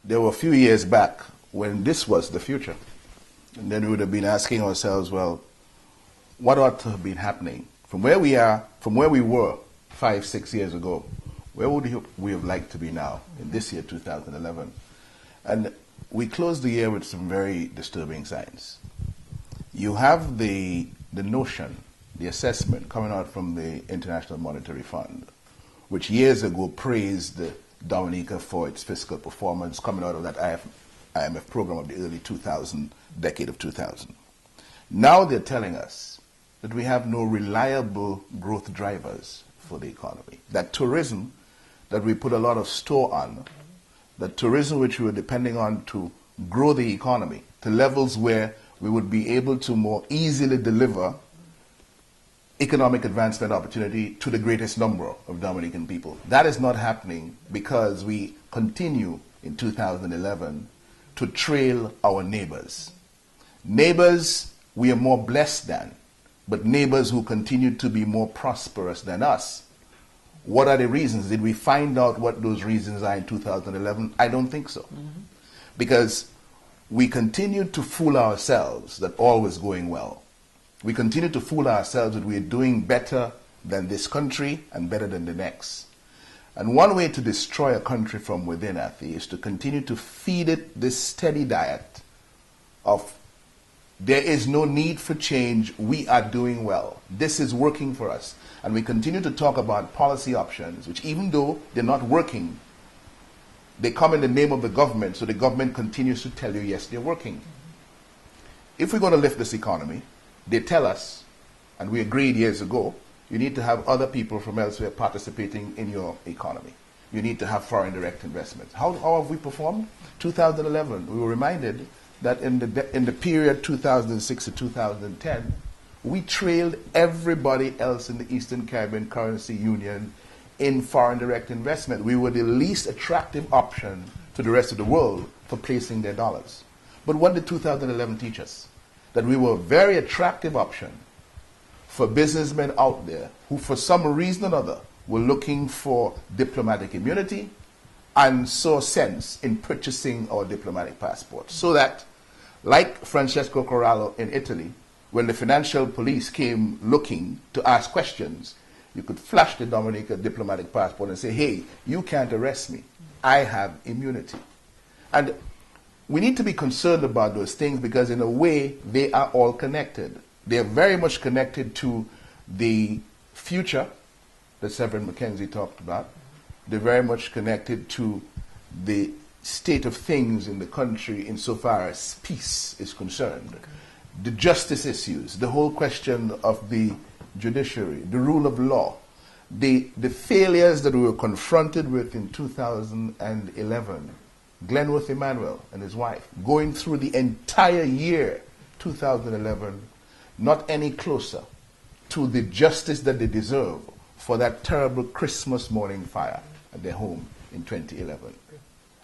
there were a few years back when this was the future. And then we would have been asking ourselves, well, what ought to have been happening? From where we are, from where we were 5, 6 years ago, where would we have liked to be now in this year, 2011? And we closed the year with some very disturbing signs. You have the notion, the assessment coming out from the International Monetary Fund, which years ago praised Dominica for its fiscal performance coming out of that IMF program of the early 2000, decade of 2000. Now they're telling us that we have no reliable growth drivers for the economy. That tourism that we put a lot of store on, that tourism which we were depending on to grow the economy to levels where we would be able to more easily deliver economic advancement opportunity to the greatest number of Dominican people. That is not happening because we continue in 2011 to trail our neighbors. Neighbors we are more blessed than, but neighbors who continue to be more prosperous than us. What are the reasons? Did we find out what those reasons are in 2011? I don't think so. Mm-hmm. Because we continue to fool ourselves that all was going well. We continue to fool ourselves that we are doing better than this country and better than the next. And one way to destroy a country from within, Athi, is to continue to feed it this steady diet of there is no need for change, we are doing well, this is working for us. And we continue to talk about policy options, which even though they're not working, they come in the name of the government, so the government continues to tell you, yes, they're working. If we're going to lift this economy, they tell us, and we agreed years ago, you need to have other people from elsewhere participating in your economy. You need to have foreign direct investments. How have we performed? 2011, we were reminded that in the period 2006 to 2010, we trailed everybody else in the Eastern Caribbean Currency Union in foreign direct investment. We were the least attractive option to the rest of the world for placing their dollars. But what did 2011 teach us? That we were a very attractive option for businessmen out there who, for some reason or another, were looking for diplomatic immunity and saw sense in purchasing our diplomatic passports. So that, like Francesco Corallo in Italy, when the financial police came looking to ask questions, you could flash the Dominica diplomatic passport and say, hey, you can't arrest me. I have immunity. And we need to be concerned about those things because in a way they are all connected. They are very much connected to the future that Severin McKenzie talked about. They're very much connected to the state of things in the country insofar as peace is concerned. Okay. The justice issues, the whole question of the judiciary, the rule of law, the failures that we were confronted with in 2011. Glenworth Emmanuel and his wife going through the entire year 2011 not any closer to the justice that they deserve for that terrible Christmas morning fire at their home in 2011.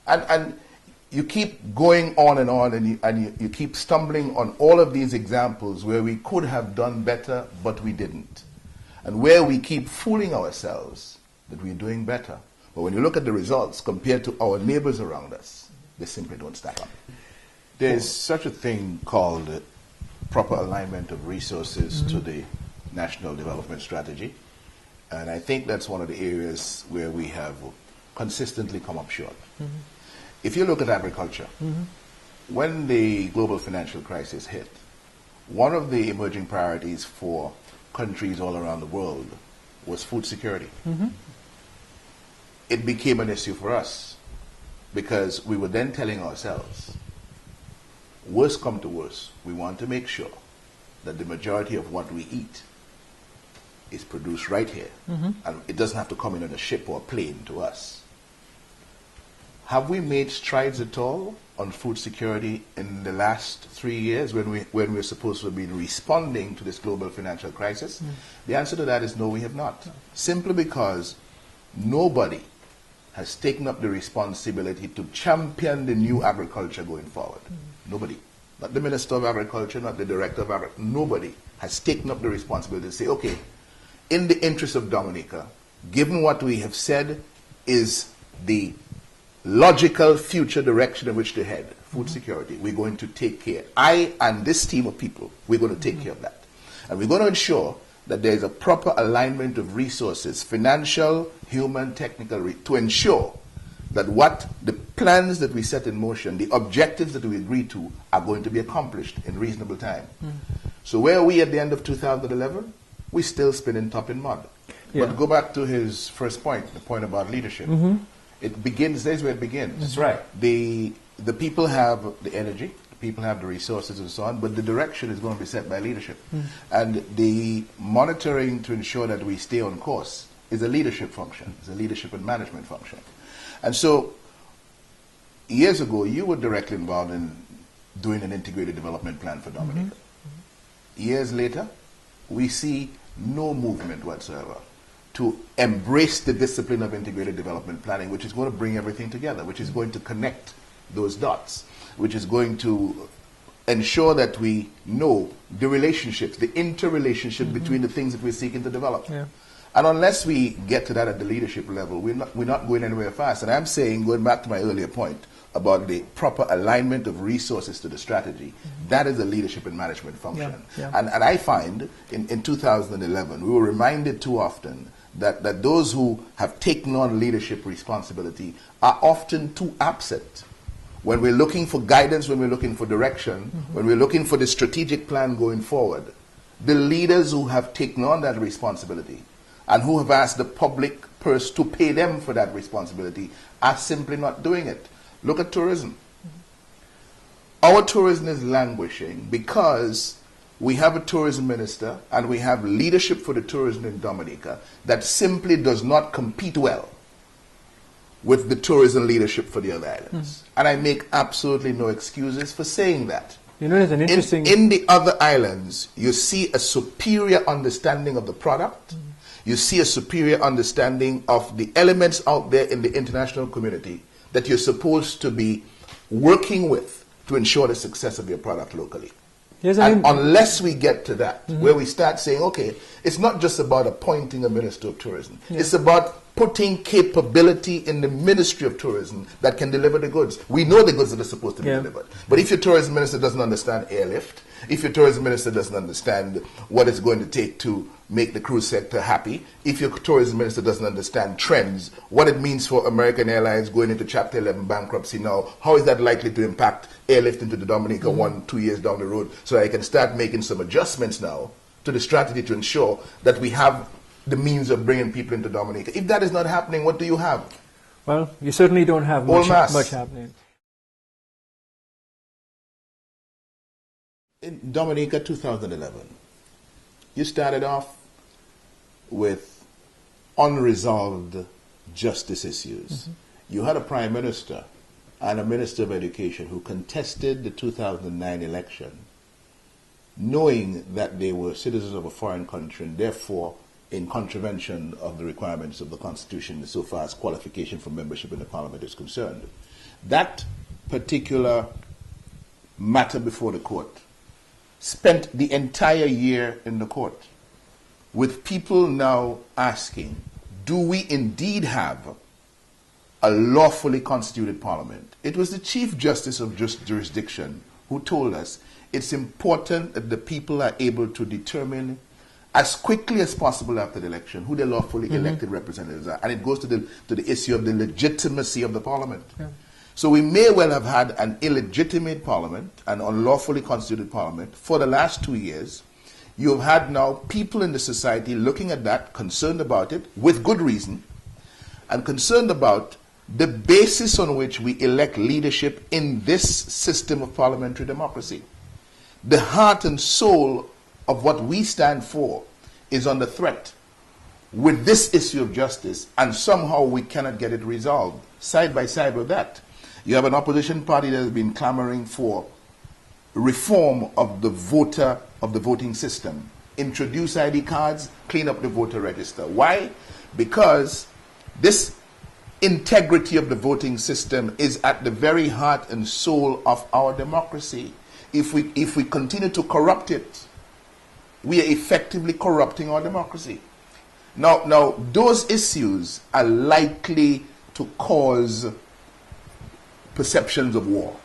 And you keep going on and you keep stumbling on all of these examples where we could have done better but we didn't, and where we keep fooling ourselves that we're doing better. But when you look at the results compared to our neighbors around us, they simply don't stack up. There's such a thing called proper alignment of resources to the National Development Strategy. And I think that's one of the areas where we have consistently come up short. If you look at agriculture, when the global financial crisis hit, one of the emerging priorities for countries all around the world was food security. It became an issue for us because we were then telling ourselves, worst come to worst, we want to make sure that the majority of what we eat is produced right here. And it doesn't have to come in on a ship or a plane to us. Have we made strides at all on food security in the last 3 years when we're supposed to have been responding to this global financial crisis? The answer to that is no, we have not. Simply because nobody has taken up the responsibility to champion the new agriculture going forward. Nobody. Not the Minister of Agriculture, not the Director of Agriculture. Nobody has taken up the responsibility to say, okay, in the interest of Dominica, given what we have said is the logical future direction in which to head, food security, we're going to take care. I and this team of people, we're going to take care of that. And we're going to ensure that there is a proper alignment of resources, financial, human, technical, to ensure that what the plans that we set in motion, the objectives that we agree to, are going to be accomplished in reasonable time. So where are we at the end of 2011? We're still spinning top in mud. Yeah. But go back to his first point, the point about leadership. It begins, there's where it begins. That's right. The people have the energy, the people have the resources and so on, but the direction is going to be set by leadership. And the monitoring to ensure that we stay on course is a leadership function, it's a leadership and management function. And so, years ago, you were directly involved in doing an integrated development plan for Dominica. Years later, we see no movement whatsoever to embrace the discipline of integrated development planning, which is going to bring everything together, which is going to connect those dots, which is going to ensure that we know the relationships, the interrelationship between the things that we're seeking to develop. Yeah. And unless we get to that at the leadership level, we're not going anywhere fast. And I'm saying, going back to my earlier point about the proper alignment of resources to the strategy, that is a leadership and management function. Yeah. And I find in 2011, we were reminded too often that those who have taken on leadership responsibility are often too absent. When we're looking for guidance, when we're looking for direction, when we're looking for the strategic plan going forward, the leaders who have taken on that responsibility and who have asked the public purse to pay them for that responsibility are simply not doing it. Look at tourism. Our tourism is languishing because we have a tourism minister and we have leadership for the tourism in Dominica that simply does not compete well with the tourism leadership for the other islands. And I make absolutely no excuses for saying that. You know, there's an interesting... In the other islands, you see a superior understanding of the product. You see a superior understanding of the elements out there in the international community that you're supposed to be working with to ensure the success of your product locally. And unless we get to that, where we start saying, okay, it's not just about appointing a minister of tourism. It's about putting capability in the Ministry of Tourism that can deliver the goods. We know the goods that are supposed to be delivered. But if your tourism minister doesn't understand airlift, if your tourism minister doesn't understand what it's going to take to make the cruise sector happy, if your tourism minister doesn't understand trends, what it means for American Airlines going into Chapter 11 bankruptcy now, how is that likely to impact airlift into the Dominica 1-2 years down the road, so I can start making some adjustments now to the strategy to ensure that we have the means of bringing people into Dominica. If that is not happening, what do you have? Well, you certainly don't have much happening. In Dominica 2011, you started off with unresolved justice issues. You had a prime minister and a minister of education who contested the 2009 election, knowing that they were citizens of a foreign country and therefore in contravention of the requirements of the Constitution so far as qualification for membership in the Parliament is concerned. That particular matter before the court spent the entire year in the court with people now asking, do we indeed have a lawfully constituted Parliament? It was the Chief Justice of Jurisdiction who told us it's important that the people are able to determine as quickly as possible after the election who their lawfully elected representatives are. And it goes to the issue of the legitimacy of the Parliament. So we may well have had an illegitimate Parliament, an unlawfully constituted Parliament, for the last 2 years. You've had now people in the society looking at that, concerned about it, with good reason, and concerned about the basis on which we elect leadership in this system of parliamentary democracy. The heart and soul of what we stand for is under threat with this issue of justice, and somehow we cannot get it resolved. Side by side with that, you have an opposition party that has been clamoring for reform of the voting system. Introduce ID cards, clean up the voter register. Why? Because this integrity of the voting system is at the very heart and soul of our democracy. If we continue to corrupt it, we are effectively corrupting our democracy. Now those issues are likely to cause perceptions of war.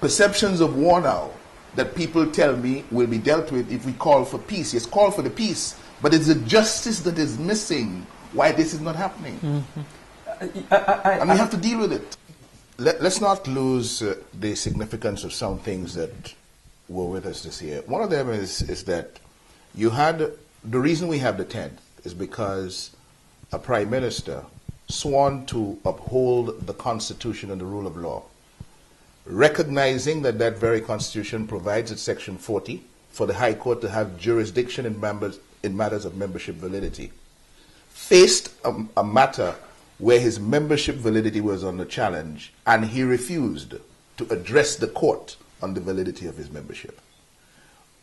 Perceptions of war now that people tell me will be dealt with if we call for peace. Yes, call for the peace, but it's the justice that is missing why this is not happening. And we have to deal with it. Let's not lose the significance of some things that were with us this year. One of them is that you had, the reason we have the 10th is because a prime minister sworn to uphold the Constitution and the rule of law, recognizing that that very Constitution provides in Section 40 for the High Court to have jurisdiction in matters of membership validity, faced a matter where his membership validity was under challenge, and he refused to address the court on the validity of his membership.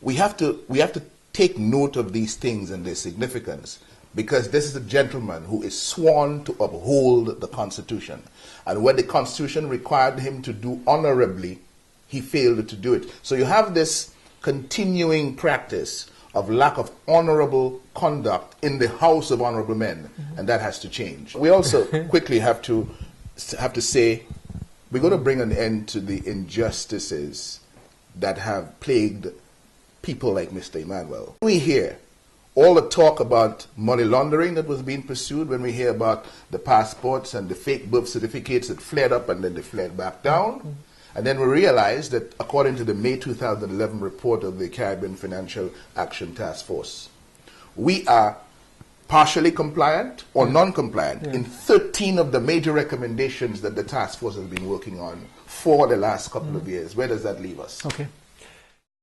We have to take note of these things and their significance, because this is a gentleman who is sworn to uphold the Constitution. And what the Constitution required him to do honorably, he failed to do it. So you have this continuing practice of lack of honorable conduct in the House of Honorable Men, and that has to change. We also quickly have to say we're going to bring an end to the injustices that have plagued people like Mr. Emmanuel. We hear all the talk about money laundering that was being pursued, when we hear about the passports and the fake birth certificates that flared up and then they flared back down. And then we realize that according to the May 2011 report of the Caribbean Financial Action Task Force, we are partially compliant or non-compliant in 13 of the major recommendations that the task force has been working on for the last couple of years. Where does that leave us? Okay.